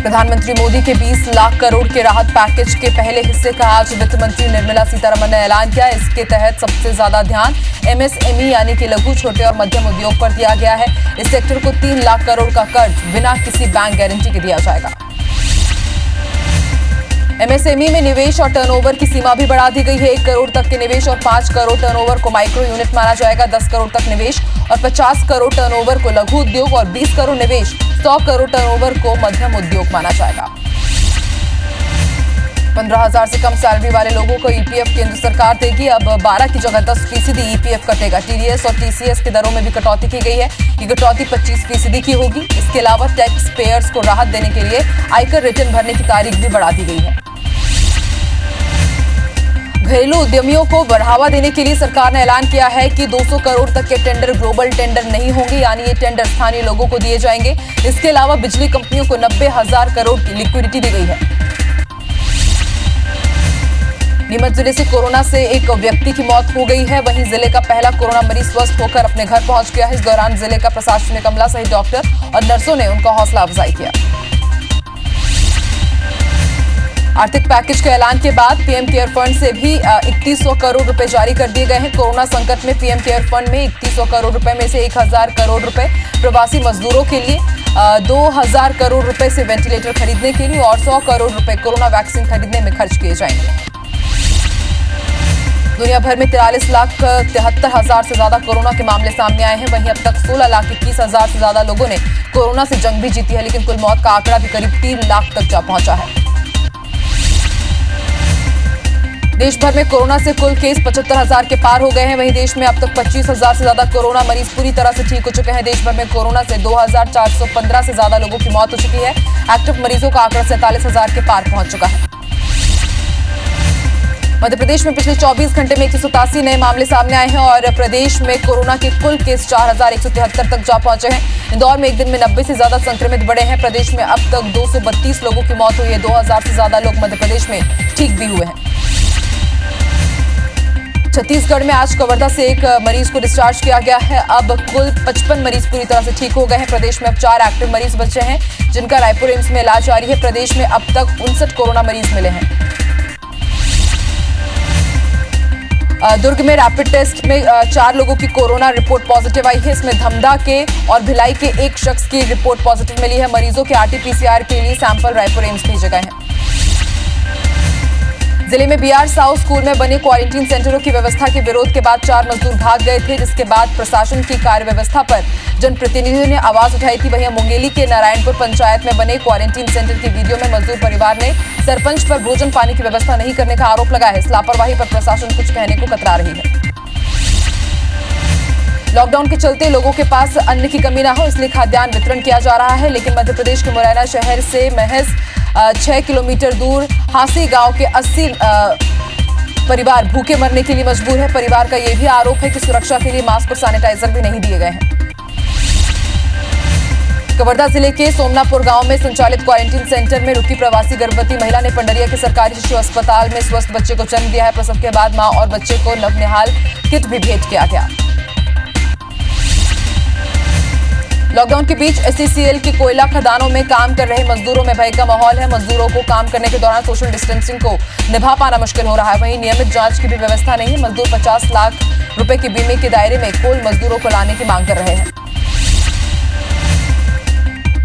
प्रधानमंत्री मोदी के 20 लाख करोड़ के राहत पैकेज के पहले हिस्से का आज वित्त मंत्री निर्मला सीतारमण ने ऐलान किया। इसके तहत सबसे ज्यादा ध्यान एमएसएमई यानी कि लघु, छोटे और मध्यम उद्योग पर दिया गया है। इस सेक्टर को 3 लाख करोड़ का कर्ज बिना किसी बैंक गारंटी के दिया जाएगा। एमएसएमई में निवेश और टर्नओवर की सीमा भी बढ़ा दी गई है। 1 करोड़ तक के निवेश और 5 करोड़ टर्नओवर को माइक्रो यूनिट माना जाएगा। 10 करोड़ तक निवेश और 50 करोड़ टर्नओवर को लघु उद्योग और 20 करोड़ निवेश 100 करोड़ टर्नओवर को मध्यम उद्योग माना जाएगा। 15,000 से कम सैलरी वाले लोगों को ईपीएफ केंद्र सरकार देगी। अब 12 की जगह 10% ईपीएफ कटेगा। टीडीएस और टीसीएस की दरों में भी कटौती की गई है। ये कटौती 25% की होगी। इसके अलावा टैक्स पेयर्स को राहत देने के लिए आयकर रिटर्न भरने की तारीख भी बढ़ा दी गई है। घरेलू उद्यमियों को बढ़ावा देने के लिए सरकार ने ऐलान किया है कि 200 करोड़ तक के टेंडर ग्लोबल टेंडर नहीं होंगे, यानी ये टेंडर स्थानीय लोगों को दिए जाएंगे। इसके अलावा बिजली कंपनियों को 90,000 करोड़ की लिक्विडिटी दी गई है। नीमच जिले से कोरोना से एक व्यक्ति की मौत हो गई है। वहीं जिले का पहला कोरोना मरीज स्वस्थ होकर अपने घर पहुंच गया है। इस दौरान जिले का प्रशासनिक अमला सहित डॉक्टर और नर्सों ने उनका हौसला अफजाई किया। आर्थिक पैकेज के ऐलान के बाद पीएम केयर फंड से भी 3100 करोड़ रुपए जारी कर दिए गए हैं। कोरोना संकट में पीएम केयर फंड में 3100 करोड़ रुपए में से 1000 करोड़ रुपए प्रवासी मजदूरों के लिए, 2000 करोड़ रुपए से वेंटिलेटर खरीदने के लिए और 100 करोड़ रुपए कोरोना वैक्सीन खरीदने में खर्च किए जाएंगे। दुनिया भर में 43,73,000 से ज्यादा कोरोना के मामले सामने आए हैं। वहीं अब तक 16,21,000 से ज्यादा लोगों ने कोरोना से जंग भी जीती है, लेकिन कुल मौत का आंकड़ा भी करीब 3 लाख तक जा पहुंचा है। देश भर में कोरोना से कुल केस 75,000 के पार हो गए हैं। वहीं देश में अब तक 25,000 से ज्यादा कोरोना मरीज पूरी तरह से ठीक हो चुके हैं। देश भर में कोरोना से 2,415 से ज्यादा लोगों की मौत हो चुकी है। एक्टिव मरीजों का आंकड़ा 47,000 के पार पहुंच चुका है। मध्य प्रदेश में पिछले 24 घंटे में 187 नए मामले सामने आए हैं और प्रदेश में कोरोना के कुल केस 4,173 तक जा पहुंचे हैं। इंदौर में एक दिन में 90 से ज्यादा संक्रमित बढ़े हैं। प्रदेश में अब तक 232 लोगों की मौत हुई है। 2,000 से ज्यादा लोग मध्य प्रदेश में ठीक भी हुए हैं। छत्तीसगढ़ में आज कवर्धा से एक मरीज को डिस्चार्ज किया गया है। अब कुल 55 मरीज पूरी तरह से ठीक हो गए हैं। प्रदेश में अब 4 एक्टिव मरीज बचे हैं, जिनका रायपुर एम्स में इलाज जारी है। प्रदेश में अब तक 59 कोरोना मरीज मिले हैं। दुर्ग में रैपिड टेस्ट में 4 लोगों की कोरोना रिपोर्ट पॉजिटिव आई है। इसमें धमधा के और भिलाई के एक शख्स की रिपोर्ट पॉजिटिव मिली है। मरीजों के आरटीपीसीआर के लिए सैंपल रायपुर एम्स भेजे गए हैं। जिले में बीआर साउथ स्कूल में बने क्वारंटीन सेंटरों की व्यवस्था के विरोध के बाद 4 मजदूर भाग गए थे, जिसके बाद प्रशासन की कार्य व्यवस्था पर जनप्रतिनिधियों ने आवाज उठाई थी। वहीं मुंगेली के नारायणपुर पंचायत में बने क्वारंटीन सेंटर की वीडियो में मजदूर परिवार ने सरपंच पर भोजन पानी की व्यवस्था नहीं करने का आरोप लगाया है। इस लापरवाही पर प्रशासन कुछ कहने को कतरा रही है। लॉकडाउन के चलते लोगों के पास अन्न की कमी न हो, इसलिए खाद्यान्न वितरण किया जा रहा है। लेकिन मध्य प्रदेश के मुरैना शहर से महज 6 किलोमीटर दूर हांसी गांव के 80 परिवार भूखे मरने के लिए मजबूर है। परिवार का यह भी आरोप है कि सुरक्षा के लिए मास्क और सैनिटाइजर भी नहीं दिए गए हैं। कवर्धा जिले के सोमनापुर गांव में संचालित क्वारंटीन सेंटर में रुकी प्रवासी गर्भवती महिला ने पंडरिया के सरकारी शिशु अस्पताल में स्वस्थ बच्चे को जन्म दिया है। प्रसव के बाद मां और बच्चे को नवनिहाल किट भी भेंट किया गया। लॉकडाउन के बीच एससीसीएल की कोयला खदानों में काम कर रहे मजदूरों में भय का माहौल है। मजदूरों को काम करने के दौरान सोशल डिस्टेंसिंग को निभा पाना मुश्किल हो रहा है। वहीं नियमित जांच की भी व्यवस्था नहीं है। मजदूर 50 लाख रुपए के बीमे के दायरे में कोल मजदूरों को लाने की मांग कर रहे हैं।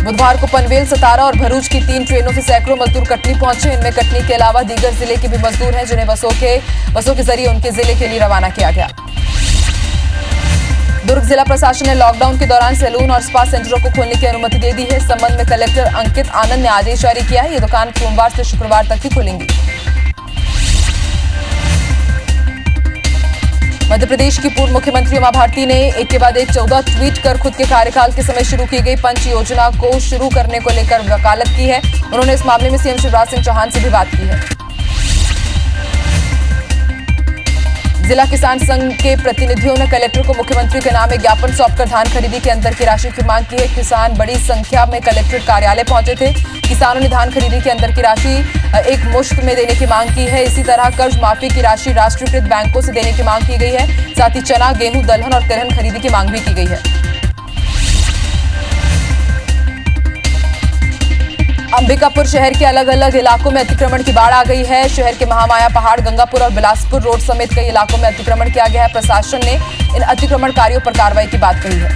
बुधवार को पनवेल, सतारा और भरूच की 3 ट्रेनों से सैकड़ों मजदूर कटनी पहुंचे। इनमें कटनी के अलावा दीगर जिले के भी मजदूर हैं, जिन्हें बसों के जरिए उनके जिले के लिए रवाना किया गया। दुर्ग जिला प्रशासन ने लॉकडाउन के दौरान सैलून और स्पा सेंटरों को खोलने की अनुमति दे दी है। इस संबंध में कलेक्टर अंकित आनंद ने आदेश जारी किया है। ये दुकान सोमवार से शुक्रवार तक ही खुलेंगी। मध्य प्रदेश की पूर्व मुख्यमंत्री उमा भारती ने एक के बाद एक 14 ट्वीट कर खुद के कार्यकाल के समय शुरू की गई पंच योजना को शुरू करने को लेकर वकालत की है। उन्होंने इस मामले में सीएम शिवराज सिंह चौहान से भी बात की है। जिला किसान संघ के प्रतिनिधियों ने कलेक्टर को मुख्यमंत्री के नाम एक ज्ञापन सौंपकर धान खरीदी के अंदर की राशि की मांग की है। किसान बड़ी संख्या में कलेक्ट्रेट कार्यालय पहुंचे थे। किसानों ने धान खरीदी के अंदर की राशि एक मुश्त में देने की मांग की है। इसी तरह कर्ज माफी की राशि राष्ट्रीयकृत बैंकों से देने की मांग की गई है। साथ ही चना, गेहूं, दलहन और तिलहन खरीदी की मांग भी की गई है। अंबिकापुर शहर के अलग अलग इलाकों में अतिक्रमण की बाढ़ आ गई है। शहर के महामाया पहाड़, गंगापुर और बिलासपुर रोड समेत कई इलाकों में अतिक्रमण किया गया है। प्रशासन ने इन अतिक्रमणकारियों पर कार्रवाई की बात कही है।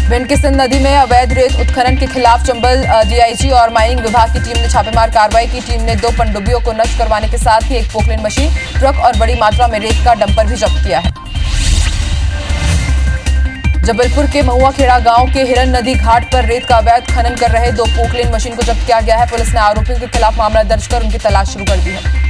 भिंड की सिंध नदी में अवैध रेत उत्खनन के खिलाफ चंबल डीआईजी और माइनिंग विभाग की टीम ने छापेमार कार्रवाई की। टीम ने 2 पनडुब्बियों को नष्ट करवाने के साथ ही एक पोकलेन मशीन, ट्रक और बड़ी मात्रा में रेत का डंपर भी जब्त किया है। जबलपुर के महुआखेड़ा गांव के हिरन नदी घाट पर रेत का अवैध खनन कर रहे 2 पोकलेन मशीन को जब्त किया गया है। पुलिस ने आरोपियों के खिलाफ मामला दर्ज कर उनकी तलाश शुरू कर दी है।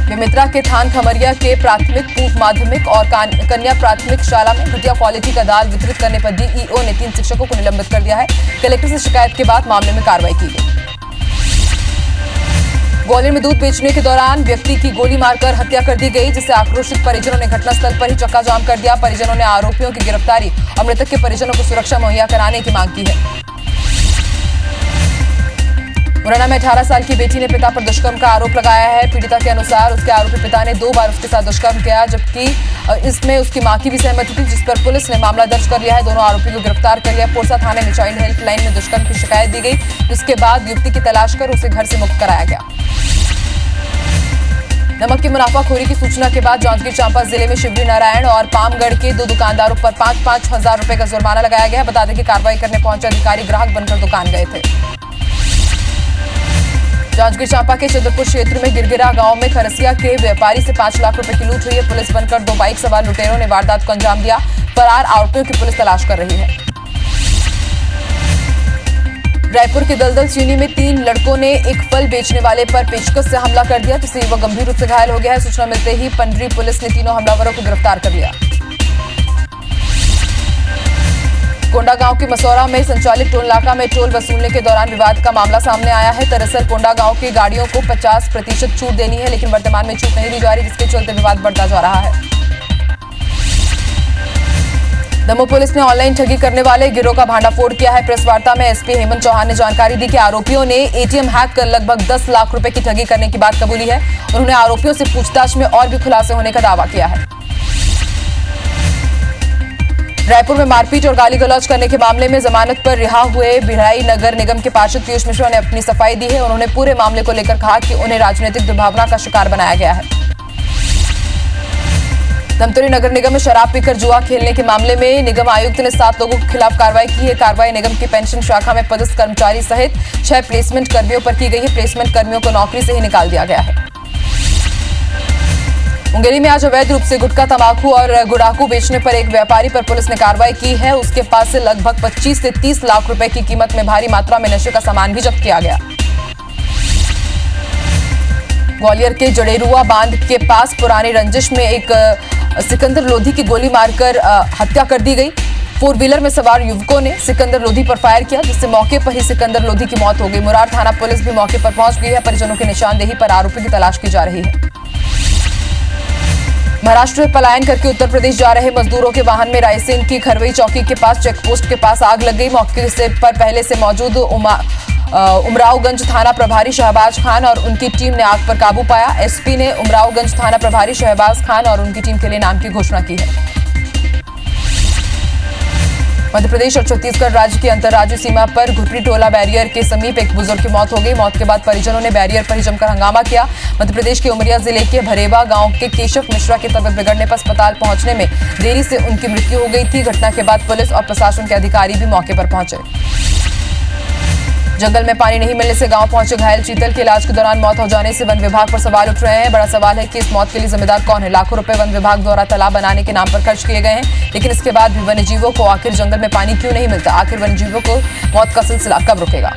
बेमेतरा के थान खमरिया के प्राथमिक, पूर्व माध्यमिक और कन्या प्राथमिक शाला में घटिया क्वालिटी का दाल वितरित करने पर डीईओ ने 3 शिक्षकों को निलंबित कर दिया है। कलेक्टर से शिकायत के बाद मामले में कार्रवाई की गई। ग्वालियर में दूध बेचने के दौरान व्यक्ति की गोली मारकर हत्या कर दी गई, जिससे आक्रोशित परिजनों ने घटनास्थल पर ही चक्का जाम कर दिया। परिजनों ने आरोपियों की गिरफ्तारी और मृतक के परिजनों को सुरक्षा मुहैया कराने की मांग की है। मुरैना में 18 साल की बेटी ने पिता पर दुष्कर्म का आरोप लगाया है। पीड़िता के अनुसार उसके आरोपी पिता ने 2 बार उसके साथ दुष्कर्म किया, जबकि इसमें उसकी मां की भी सहमति थी, जिस पर पुलिस ने मामला दर्ज कर लिया है। दोनों आरोपी को गिरफ्तार कर लिया। पोरसा थाने में चाइल्ड हेल्पलाइन में दुष्कर्म की शिकायत दी गई, जिसके बाद युवती की तलाश कर उसे घर से मुक्त कराया गया। नमक की मुनाफाखोरी की सूचना के बाद जांजगीर चांपा जिले में शिवरी नारायण और पामगढ़ के 2 दुकानदारों पर 5-5 हजार रुपए का जुर्माना लगाया गया। बता दें कि कार्रवाई करने पहुंचे अधिकारी ग्राहक बनकर दुकान गए थे। जांजगीर चांपा के चंद्रपुर क्षेत्र में गिरगिरा गांव में खरसिया के व्यापारी से 5 लाख रुपए की लूट हुई है। पुलिस बनकर 2 बाइक सवार लुटेरों ने वारदात को अंजाम दिया। फरार आरोपियों की पुलिस तलाश कर रही है। रायपुर के दलदल चीनी में 3 लड़कों ने एक फल बेचने वाले पर पेचकस से हमला कर दिया, जिससे युवक गंभीर रूप से घायल हो गया है। सूचना मिलते ही पंडरी पुलिस ने तीनों हमलावरों को गिरफ्तार कर लिया। कोंडागांव के मसौरा में संचालित टोल नाका में टोल वसूलने के दौरान विवाद का मामला सामने आया है। दरअसल कोंडागांव की गाड़ियों को 50% छूट देनी है, लेकिन वर्तमान में छूट नहीं दी जा रही, जिसके चलते विवाद बढ़ता जा रहा है। दमोह पुलिस ने ऑनलाइन ठगी करने वाले गिरोह का भांडाफोड़ किया है। प्रेस वार्ता में एसपी हेमंत चौहान ने जानकारी दी कि आरोपियों ने एटीएम हैक कर लगभग 10 लाख रुपए की ठगी करने की बात कबूली है। उन्होंने आरोपियों से पूछताछ में और भी खुलासे होने का दावा किया है। रायपुर में मारपीट और गाली गलौज करने के मामले में जमानत पर रिहा हुए भिलाई नगर निगम के पार्षद पीयूष मिश्रा ने अपनी सफाई दी है। उन्होंने पूरे मामले को लेकर कहा कि उन्हें राजनीतिक दुर्भावना का शिकार बनाया गया है। धमतरी नगर निगम में शराब पीकर जुआ खेलने के मामले में निगम आयुक्त ने 7 लोगों के खिलाफ कार्रवाई की है। कार्रवाई निगम की पेंशन शाखा में पदस्थ कर्मचारी सहित 6 प्लेसमेंट कर्मियों पर की गई है। प्लेसमेंट कर्मियों को नौकरी से ही निकाल दिया गया है। मुंगेरी में आज अवैध रूप से गुटखा, तंबाकू और गुड़ाकू बेचने पर एक व्यापारी पर पुलिस ने कार्रवाई की है। उसके पास से लगभग 25 से 30 लाख रुपए की कीमत में भारी मात्रा में नशे का सामान भी जब्त किया गया। ग्वालियर के जडेरुआ बांध के पास पुरानी रंजिश में एक सिकंदर लोधी की गोली मारकर हत्या कर दी गई। 4 व्हीलर में सवार युवकों ने सिकंदर लोधी पर फायर किया, जिससे मौके पर ही सिकंदर लोधी की मौत हो गई। मुरार थाना पुलिस भी मौके पर पहुंच गई है। परिजनों की निशानदेही पर आरोपी की तलाश की जा रही है। महाराष्ट्र में पलायन करके उत्तर प्रदेश जा रहे मजदूरों के वाहन में रायसेन की खरवई चौकी के पास चेकपोस्ट के पास आग लग गई। मौके से पर पहले से मौजूद उमरावगंज थाना प्रभारी शहबाज खान और उनकी टीम ने आग पर काबू पाया। एसपी ने उमरावगंज थाना प्रभारी शहबाज खान और उनकी टीम के लिए नाम की घोषणा की है। मध्य प्रदेश और छत्तीसगढ़ राज्य की अंतर्राज्यीय सीमा पर घुपरी टोला बैरियर के समीप एक बुजुर्ग की मौत हो गई। मौत के बाद परिजनों ने बैरियर पर ही जमकर हंगामा किया। मध्य प्रदेश के उमरिया जिले के भरेवा गांव के केशव मिश्रा की तबीयत बिगड़ने पर अस्पताल पहुंचने में देरी से उनकी मृत्यु हो गई थी। घटना के बाद पुलिस और प्रशासन के अधिकारी भी मौके पर पहुंचे। जंगल में पानी नहीं मिलने से गांव पहुंचे घायल चीतल के इलाज के दौरान मौत हो जाने से वन विभाग पर सवाल उठ रहे हैं। बड़ा सवाल है कि इस मौत के लिए जिम्मेदार कौन है। लाखों रुपए वन विभाग द्वारा तालाब बनाने के नाम पर खर्च किए गए हैं, लेकिन इसके बाद भी वन्यजीवों को आखिर जंगल में पानी क्यों नहीं मिलता। आखिर वन्यजीवों को मौत का सिलसिला कब रुकेगा।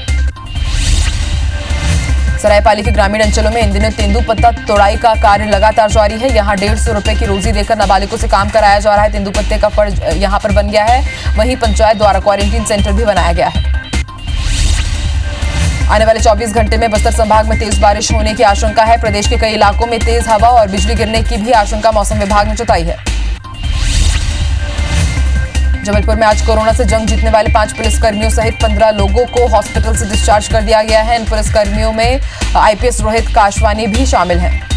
सरायपाली के ग्रामीण अंचलों में इन दिनों तेंदुपत्ता तोड़ाई का कार्य लगातार जारी है। यहाँ 150 रुपए की रोजी देकर नाबालिगों से काम कराया जा रहा है। तेंदुपत्ते का फर्ज यहाँ पर बन गया है। वहीं पंचायत द्वारा क्वारंटीन सेंटर भी बनाया गया है। आने वाले 24 घंटे में बस्तर संभाग में तेज बारिश होने की आशंका है। प्रदेश के कई इलाकों में तेज हवा और बिजली गिरने की भी आशंका मौसम विभाग ने जताई है। जबलपुर में आज कोरोना से जंग जीतने वाले 5 पुलिसकर्मियों सहित 15 लोगों को हॉस्पिटल से डिस्चार्ज कर दिया गया है। इन पुलिसकर्मियों में आईपीएस रोहित काशवानी भी शामिल हैं।